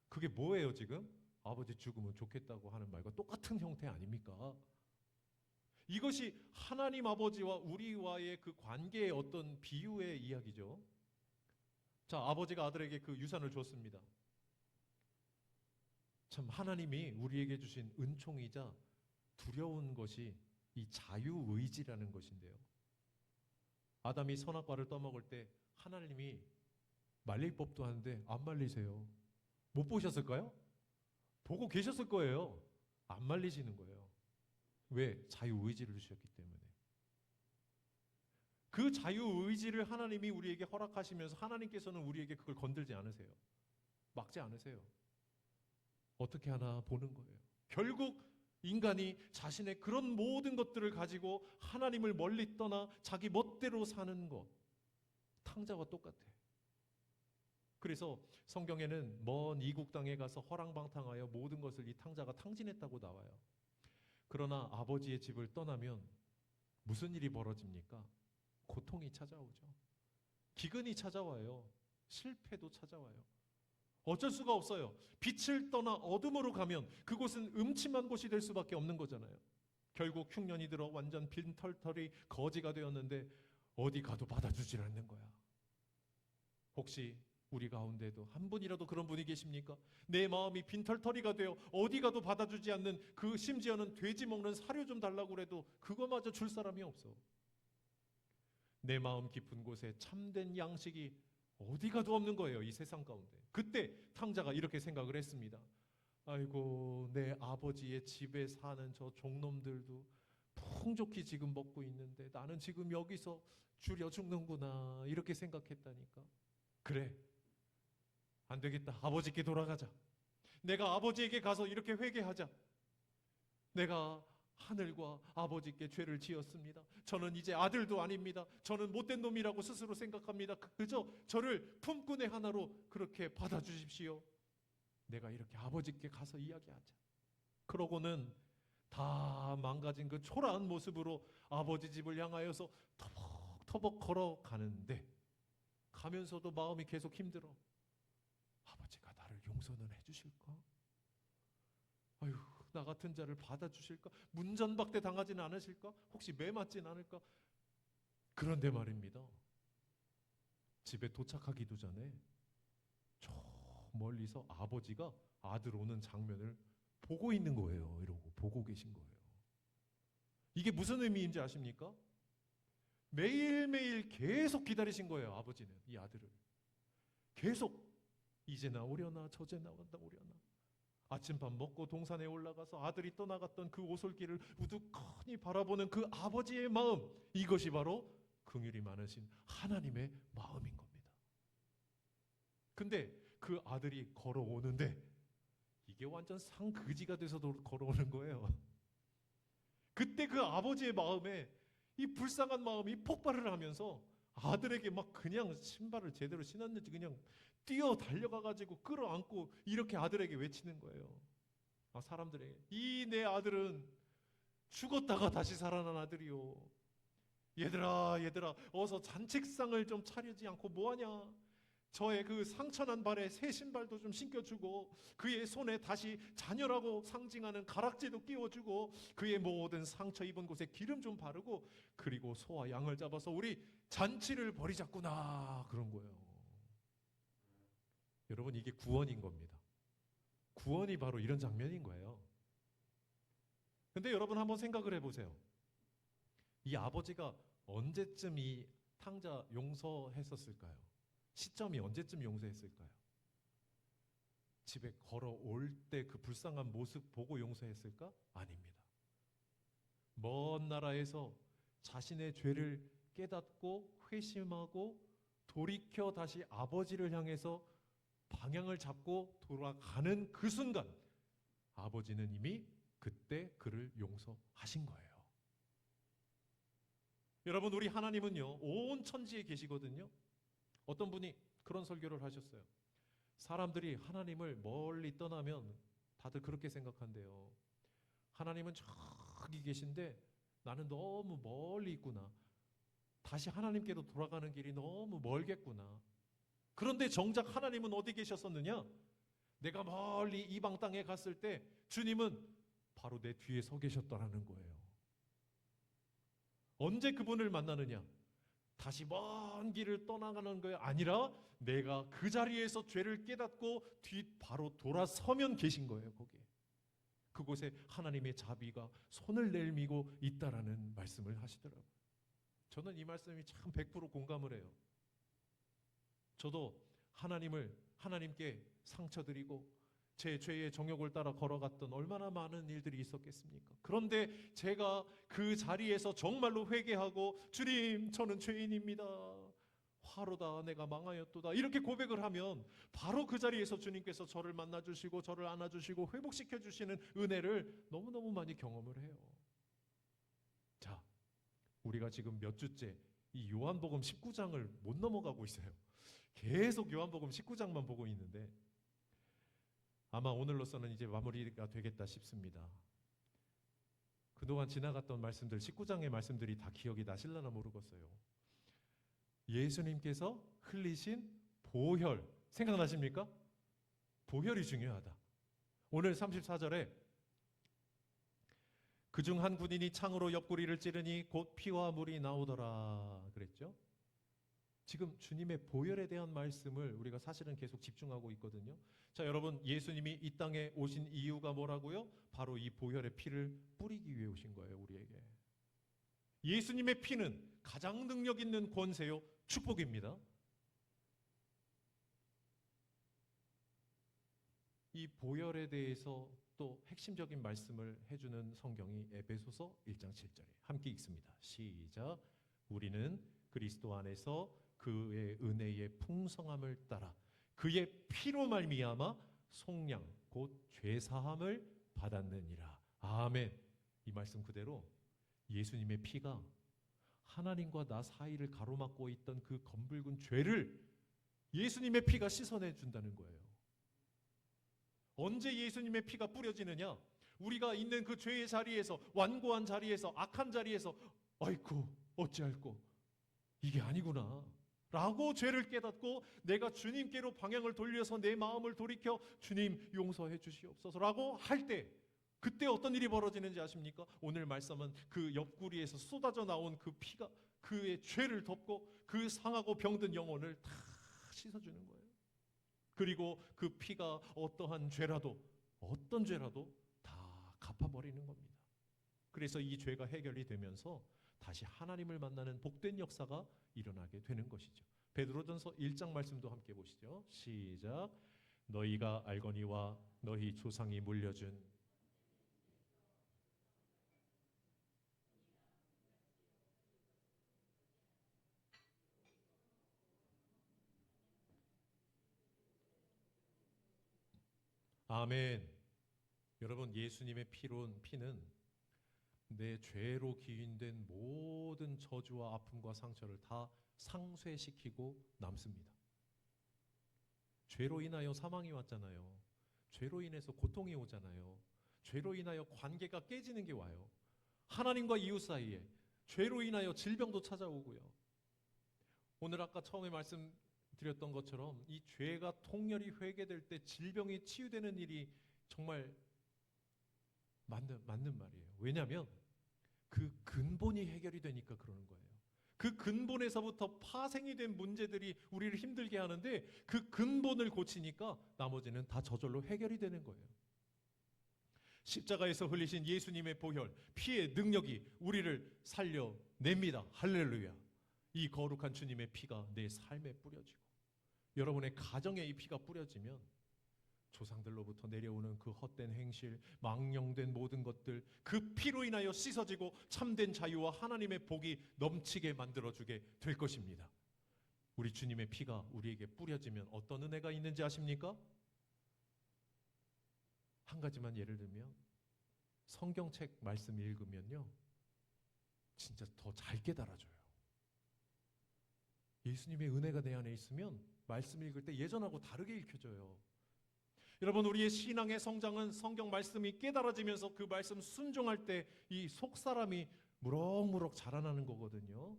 그게 뭐예요 지금? 아버지 죽으면 좋겠다고 하는 말과 똑같은 형태 아닙니까? 이것이 하나님 아버지와 우리와의 그 관계의 어떤 비유의 이야기죠. 자, 아버지가 아들에게 그 유산을 줬습니다. 참 하나님이 우리에게 주신 은총이자 두려운 것이 이 자유의지라는 것인데요. 아담이 선악과를 떠먹을 때 하나님이 말릴 법도 하는데 안 말리세요. 못 보셨을까요? 보고 계셨을 거예요. 안 말리시는 거예요. 왜? 자유의지를 주셨기 때문에. 그 자유의지를 하나님이 우리에게 허락하시면서 하나님께서는 우리에게 그걸 건들지 않으세요. 막지 않으세요. 어떻게 하나 보는 거예요. 결국 인간이 자신의 그런 모든 것들을 가지고 하나님을 멀리 떠나 자기 멋대로 사는 것, 탕자와 똑같아. 그래서 성경에는 먼 이국 땅에 가서 허랑방탕하여 모든 것을 이 탕자가 탕진했다고 나와요. 그러나 아버지의 집을 떠나면 무슨 일이 벌어집니까? 고통이 찾아오죠. 기근이 찾아와요. 실패도 찾아와요. 어쩔 수가 없어요. 빛을 떠나 어둠으로 가면 그곳은 음침한 곳이 될 수밖에 없는 거잖아요. 결국 흉년이 들어 완전 빈털털이 거지가 되었는데 어디 가도 받아주질 않는 거야. 혹시 우리 가운데도 한 분이라도 그런 분이 계십니까? 내 마음이 빈털터리가 되어 어디 가도 받아주지 않는, 그 심지어는 돼지 먹는 사료 좀 달라고 그래도 그거마저 줄 사람이 없어. 내 마음 깊은 곳에 참된 양식이 어디 가도 없는 거예요, 이 세상 가운데. 그때 탕자가 이렇게 생각을 했습니다. 아이고, 내 아버지의 집에 사는 저 종놈들도 풍족히 지금 먹고 있는데 나는 지금 여기서 줄여 죽는구나, 이렇게 생각했다니까. 그래, 안 되겠다. 아버지께 돌아가자. 내가 아버지에게 가서 이렇게 회개하자. 내가 하늘과 아버지께 죄를 지었습니다. 저는 이제 아들도 아닙니다. 저는 못된 놈이라고 스스로 생각합니다. 그저 저를 품꾼의 하나로 그렇게 받아주십시오. 내가 이렇게 아버지께 가서 이야기하자. 그러고는 다 망가진 그 초라한 모습으로 아버지 집을 향하여서 터벅터벅 걸어가는데, 가면서도 마음이 계속 힘들어. 아버지가 나를 용서는 해주실까? 아유, 나 같은 자를 받아주실까? 문전박대 당하지는 않으실까? 혹시 매 맞진 않을까? 그런데 말입니다, 집에 도착하기도 전에 저 멀리서 아버지가 아들 오는 장면을 보고 있는 거예요. 이러고 보고 계신 거예요. 이게 무슨 의미인지 아십니까? 매일매일 계속 기다리신 거예요. 아버지는 이 아들을 계속, 이제 나오려나 저제 나오려나. 아침밥 먹고 동산에 올라가서 아들이 떠나갔던 그 오솔길을 우두커니 바라보는 그 아버지의 마음, 이것이 바로 긍휼이 많으신 하나님의 마음인 겁니다. 근데 그 아들이 걸어오는데 이게 완전 상그지가 돼서도 걸어오는 거예요. 그때 그 아버지의 마음에 이 불쌍한 마음이 폭발을 하면서 아들에게 막 그냥 신발을 제대로 신었는지 그냥 뛰어 달려가가지고 끌어안고 이렇게 아들에게 외치는 거예요. 사람들에게, 이 내 아들은 죽었다가 다시 살아난 아들이요. 얘들아, 얘들아, 어서 잔치상을 좀 차리지 않고 뭐하냐. 저의 그 상처난 발에 새 신발도 좀 신겨주고, 그의 손에 다시 자녀라고 상징하는 가락지도 끼워주고, 그의 모든 상처 입은 곳에 기름 좀 바르고, 그리고 소와 양을 잡아서 우리 잔치를 벌이자꾸나, 그런 거예요. 여러분, 이게 구원인 겁니다. 구원이 바로 이런 장면인 거예요. 근데 여러분 한번 생각을 해보세요. 이 아버지가 언제쯤 이 탕자 용서했었을까요? 시점이 언제쯤 용서했을까요? 집에 걸어올 때 그 불쌍한 모습 보고 용서했을까? 아닙니다. 먼 나라에서 자신의 죄를 깨닫고 회심하고 돌이켜 다시 아버지를 향해서 방향을 잡고 돌아가는 그 순간 아버지는 이미 그때 그를 용서하신 거예요. 여러분, 우리 하나님은요, 온 천지에 계시거든요. 어떤 분이 그런 설교를 하셨어요. 사람들이 하나님을 멀리 떠나면 다들 그렇게 생각한대요. 하나님은 저기 계신데 나는 너무 멀리 있구나. 다시 하나님께로 돌아가는 길이 너무 멀겠구나. 그런데 정작 하나님은 어디 계셨었느냐? 내가 멀리 이방 땅에 갔을 때 주님은 바로 내 뒤에 서 계셨더라는 거예요. 언제 그분을 만나느냐? 다시 먼 길을 떠나가는 게 아니라 내가 그 자리에서 죄를 깨닫고 바로 돌아서면 계신 거예요. 거기에. 그곳에 하나님의 자비가 손을 내밀고 있다라는 말씀을 하시더라고요. 저는 이 말씀이 참 100% 공감을 해요. 저도 하나님께 상처드리고 제 죄의 정욕을 따라 걸어갔던 얼마나 많은 일들이 있었겠습니까? 그런데 제가 그 자리에서 정말로 회개하고 주님, 저는 죄인입니다. 화로다, 내가 망하였도다, 이렇게 고백을 하면 바로 그 자리에서 주님께서 저를 만나주시고 저를 안아주시고 회복시켜주시는 은혜를 너무너무 많이 경험을 해요. 자, 우리가 지금 몇 주째 이 요한복음 19장을 못 넘어가고 있어요. 계속 요한복음 19장만 보고 있는데 아마 오늘로서는 이제 마무리가 되겠다 싶습니다. 그동안 지나갔던 말씀들, 19장의 말씀들이 다 기억이 나실라나 모르겠어요. 예수님께서 흘리신 보혈 생각나십니까? 보혈이 중요하다. 오늘 34절에 그중 한 군인이 창으로 옆구리를 찌르니 곧 피와 물이 나오더라 그랬죠? 지금 주님의 보혈에 대한 말씀을 우리가 사실은 계속 집중하고 있거든요. 자, 여러분, 예수님이 이 땅에 오신 이유가 뭐라고요? 바로 이 보혈의 피를 뿌리기 위해 오신 거예요, 우리에게. 예수님의 피는 가장 능력 있는 권세요, 축복입니다. 이 보혈에 대해서 또 핵심적인 말씀을 해주는 성경이 에베소서 1장 7절에 함께 읽습니다. 시작. 우리는 그리스도 안에서 그의 은혜의 풍성함을 따라 그의 피로 말미암아 속량 곧 죄사함을 받았느니라. 아멘. 이 말씀 그대로 예수님의 피가 하나님과 나 사이를 가로막고 있던 그 검붉은 죄를 예수님의 피가 씻어내 준다는 거예요. 언제 예수님의 피가 뿌려지느냐? 우리가 있는 그 죄의 자리에서, 완고한 자리에서, 악한 자리에서 아이고 어찌할꼬 이게 아니구나 라고 죄를 깨닫고 내가 주님께로 방향을 돌려서 내 마음을 돌이켜 주님 용서해 주시옵소서 라고 할 때, 그때 어떤 일이 벌어지는지 아십니까? 오늘 말씀은 그 옆구리에서 쏟아져 나온 그 피가 그의 죄를 덮고 그 상하고 병든 영혼을 다 씻어주는 거예요. 그리고 그 피가 어떠한 죄라도, 어떤 죄라도 다 갚아버리는 겁니다. 그래서 이 죄가 해결이 되면서 다시 하나님을 만나는 복된 역사가 일어나게 되는 것이죠. 베드로전서 1장 말씀도 함께 보시죠. 시작. 너희가 알거니와 너희 조상이 물려준 아멘. 여러분, 예수님의 피는 내 죄로 기인된 모든 저주와 아픔과 상처를 다 상쇄시키고 남습니다. 죄로 인하여 사망이 왔잖아요. 죄로 인해서 고통이 오잖아요. 죄로 인하여 관계가 깨지는 게 와요. 하나님과 이웃 사이에 죄로 인하여 질병도 찾아오고요. 오늘 아까 처음에 말씀드렸던 것처럼 이 죄가 통렬히 회개될 때 질병이 치유되는 일이 정말 맞는 말이에요. 왜냐하면 그 근본이 해결이 되니까 그러는 거예요. 그 근본에서부터 파생이 된 문제들이 우리를 힘들게 하는데 그 근본을 고치니까 나머지는 다 저절로 해결이 되는 거예요. 십자가에서 흘리신 예수님의 보혈, 피의 능력이 우리를 살려냅니다. 할렐루야. 이 거룩한 주님의 피가 내 삶에 뿌려지고 여러분의 가정에 이 피가 뿌려지면 조상들로부터 내려오는 그 헛된 행실, 망령된 모든 것들, 그 피로 인하여 씻어지고 참된 자유와 하나님의 복이 넘치게 만들어주게 될 것입니다. 우리 주님의 피가 우리에게 뿌려지면 어떤 은혜가 있는지 아십니까? 한 가지만 예를 들면 성경책 말씀 읽으면요 진짜 더 잘 깨달아져요. 예수님의 은혜가 내 안에 있으면 말씀 읽을 때 예전하고 다르게 읽혀져요. 여러분, 우리의 신앙의 성장은 성경 말씀이 깨달아지면서 그 말씀 순종할 때 이 속사람이 무럭무럭 자라나는 거거든요.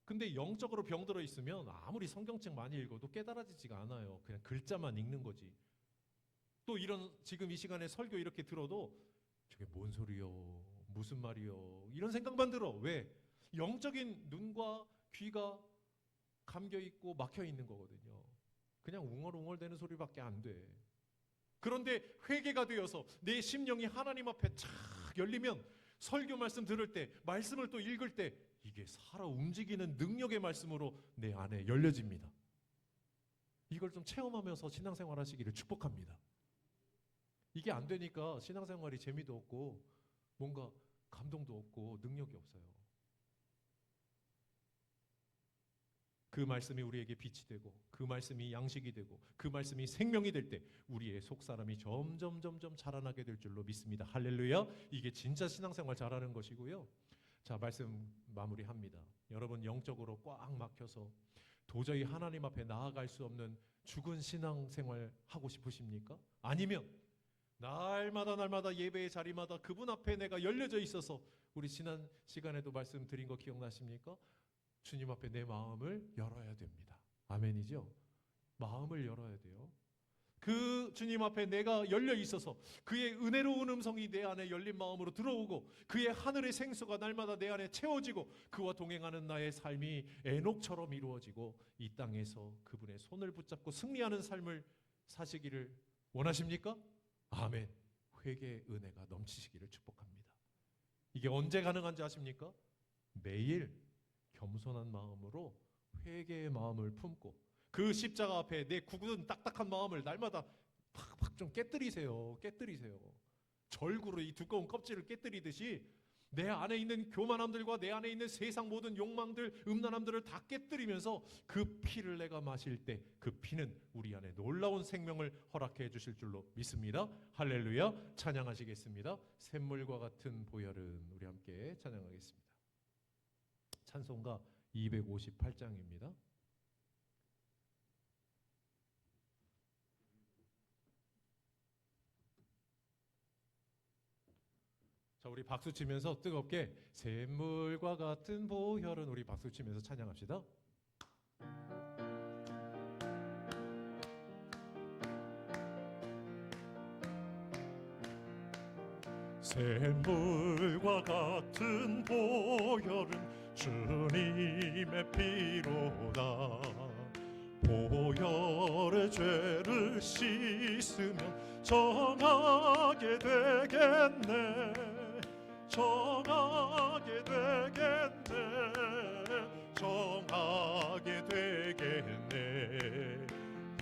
근데 영적으로 병들어 있으면 아무리 성경책 많이 읽어도 깨달아지지가 않아요. 그냥 글자만 읽는 거지. 또 이런 지금 이 시간에 설교 이렇게 들어도 저게 뭔 소리요? 무슨 말이요? 이런 생각만 들어. 왜? 영적인 눈과 귀가 감겨 있고 막혀 있는 거거든요. 그냥 웅얼웅얼대는 소리밖에 안 돼. 그런데 회개가 되어서 내 심령이 하나님 앞에 착 열리면 설교 말씀 들을 때, 말씀을 또 읽을 때 이게 살아 움직이는 능력의 말씀으로 내 안에 열려집니다. 이걸 좀 체험하면서 신앙생활 하시기를 축복합니다. 이게 안 되니까 신앙생활이 재미도 없고 뭔가 감동도 없고 능력이 없어요. 그 말씀이 우리에게 빛이 되고 그 말씀이 양식이 되고 그 말씀이 생명이 될 때 우리의 속사람이 점점 자라나게 될 줄로 믿습니다. 할렐루야. 이게 진짜 신앙생활 잘하는 것이고요. 자, 말씀 마무리합니다. 여러분 영적으로 꽉 막혀서 도저히 하나님 앞에 나아갈 수 없는 죽은 신앙생활 하고 싶으십니까? 아니면 날마다 예배의 자리마다 그분 앞에 내가 열려져 있어서 우리 지난 시간에도 말씀드린 거 기억나십니까? 주님 앞에 내 마음을 열어야 됩니다. 아멘이죠? 마음을 열어야 돼요. 그 주님 앞에 내가 열려 있어서 그의 은혜로운 음성이 내 안에 열린 마음으로 들어오고 그의 하늘의 생수가 날마다 내 안에 채워지고 그와 동행하는 나의 삶이 에녹처럼 이루어지고 이 땅에서 그분의 손을 붙잡고 승리하는 삶을 사시기를 원하십니까? 아멘. 회개의 은혜가 넘치시기를 축복합니다. 이게 언제 가능한지 아십니까? 매일 겸손한 마음으로 회개의 마음을 품고 그 십자가 앞에 내 굳은 딱딱한 마음을 날마다 팍팍 좀 깨뜨리세요. 절구로 이 두꺼운 껍질을 깨뜨리듯이 내 안에 있는 교만함들과 내 안에 있는 세상 모든 욕망들, 음란함들을 다 깨뜨리면서 그 피를 내가 마실 때 그 피는 우리 안에 놀라운 생명을 허락해 주실 줄로 믿습니다. 할렐루야. 찬양하시겠습니다. 샘물과 같은 보혈은 우리 함께 찬양하겠습니다. 찬송가 258장입니다. 자, 우리 박수 치면서 뜨겁게 샘물과 같은 보혈은 우리 박수 치면서 찬양합시다. 샘물과 같은 보혈은 주님의 피로다. 보혈의 죄를 씻으면 정하게 되겠네. 정하게 되겠네.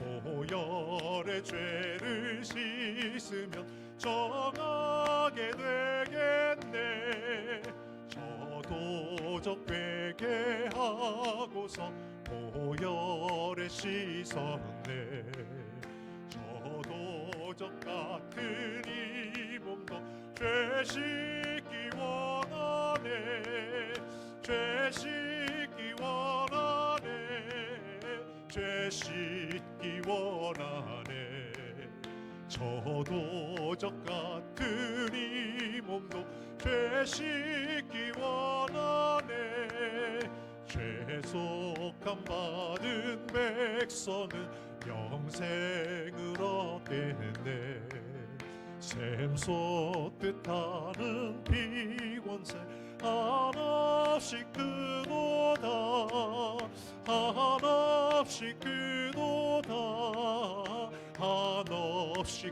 보혈의 죄를 씻으면 정하게 되겠네. 저도적 회개하고서 보혈에 씻었네. 저도적 같은 이 몸도 죄 씻기 원하네. 죄 씻기 원하네. 저도적 같은 이 몸도 죄 씻기 원하네. 죄속함 받은 백성은 영생을 얻겠네. 샘솟듯 하는 피곤새 한없이 크도다. 한없이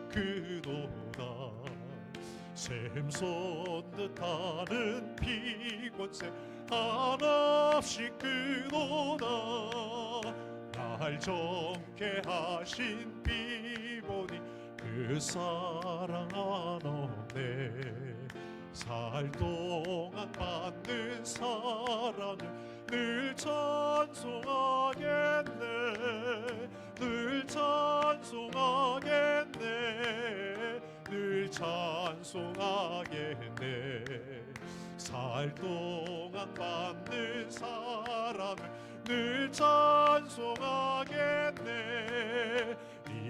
크도다. 샘솟듯 하는 피곤새 한없이 크도다. 날 정케 하신 피 보니 그 사랑 한없네. 살 동안 받는 사랑을 늘 찬송하겠네. 늘 찬송하겠네. 살 동안 받는 사랑을 늘 찬송하겠네.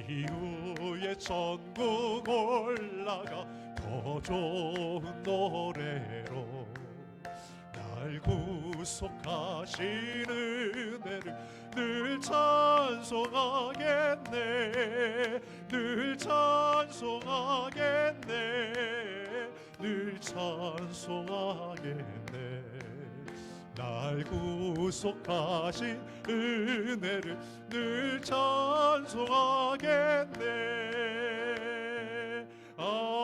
이후에 천국 올라가 더 좋은 노래로 날 구속하신 은혜를 늘 찬송하겠네 늘 찬송하겠네 늘 찬송하겠네 날 구속하신 은혜를 늘 찬송하겠네 아멘.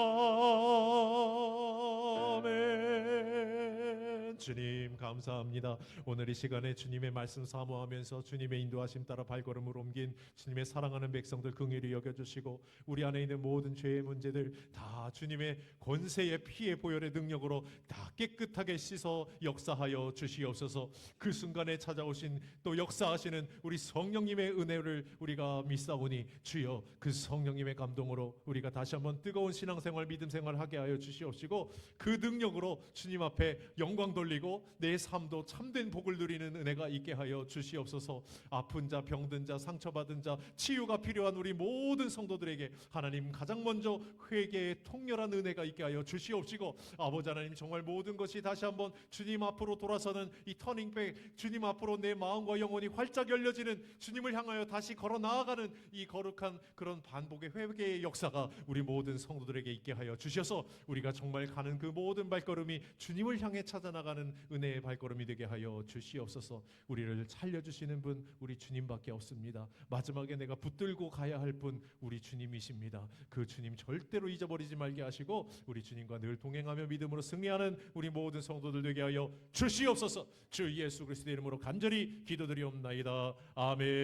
주님 감사합니다. 오늘 이 시간에 주님의 말씀 사모하면서 주님의 인도하심 따라 발걸음을 옮긴 주님의 사랑하는 백성들 긍휼히 여겨주시고 우리 안에 있는 모든 죄의 문제들 다 주님의 권세의 피의 보혈의 능력으로 다 깨끗하게 씻어 역사하여 주시옵소서. 그 순간에 찾아오신 또 역사하시는 우리 성령님의 은혜를 우리가 믿사오니 주여 그 성령님의 감동으로 우리가 다시 한번 뜨거운 신앙생활 믿음생활 하게 하여 주시옵시고 그 능력으로 주님 앞에 영광 돌리고 내 삶도 참된 복을 누리는 은혜가 있게 하여 주시옵소서. 아픈 자 병든 자 상처받은 자 치유가 필요한 우리 모든 성도들에게 하나님 가장 먼저 회개의 통렬한 은혜가 있게 하여 주시옵시고 아버지 하나님 정말 모든 것이 다시 한번 주님 앞으로 돌아서는 이 터닝백 주님 앞으로 내 마음과 영혼이 활짝 열려지는 주님을 향하여 다시 걸어 나아가는 이 거룩한 그런 반복의 회개의 역사가 우리 모든 성도들에게 있게 하여 주셔서 우리가 정말 가는 그 모든 발걸음이 주님을 향해 찾아 나가는 은혜의 발걸음이 되게 하여 주시옵소서. 우리를 살려주시는 분 우리 주님밖에 없습니다. 마지막에 내가 붙들고 가야 할 분 우리 주님이십니다. 그 주님 절대로 잊어버리지 말게 하시고 우리 주님과 늘 동행하며 믿음으로 승리하는 우리 모든 성도들 되게 하여 주시옵소서. 주 예수 그리스도의 이름으로 간절히 기도드리옵나이다. 아멘.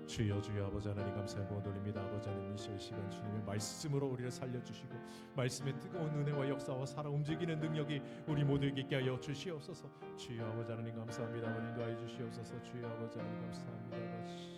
주여 주여 아버지 하나님 감사하고 돌립니다. 아버지 하나님 이 시간 주님의 말씀으로 우리를 살려주시고 말씀의 뜨거운 은혜와 역사와 살아 움직이는 능력이 우리 모두에게 있게 하여 주시옵소서. 주여 아버지 하나님 감사합니다. 아버님 도와주시옵소서. 주여 아버지 하나님 감사합니다.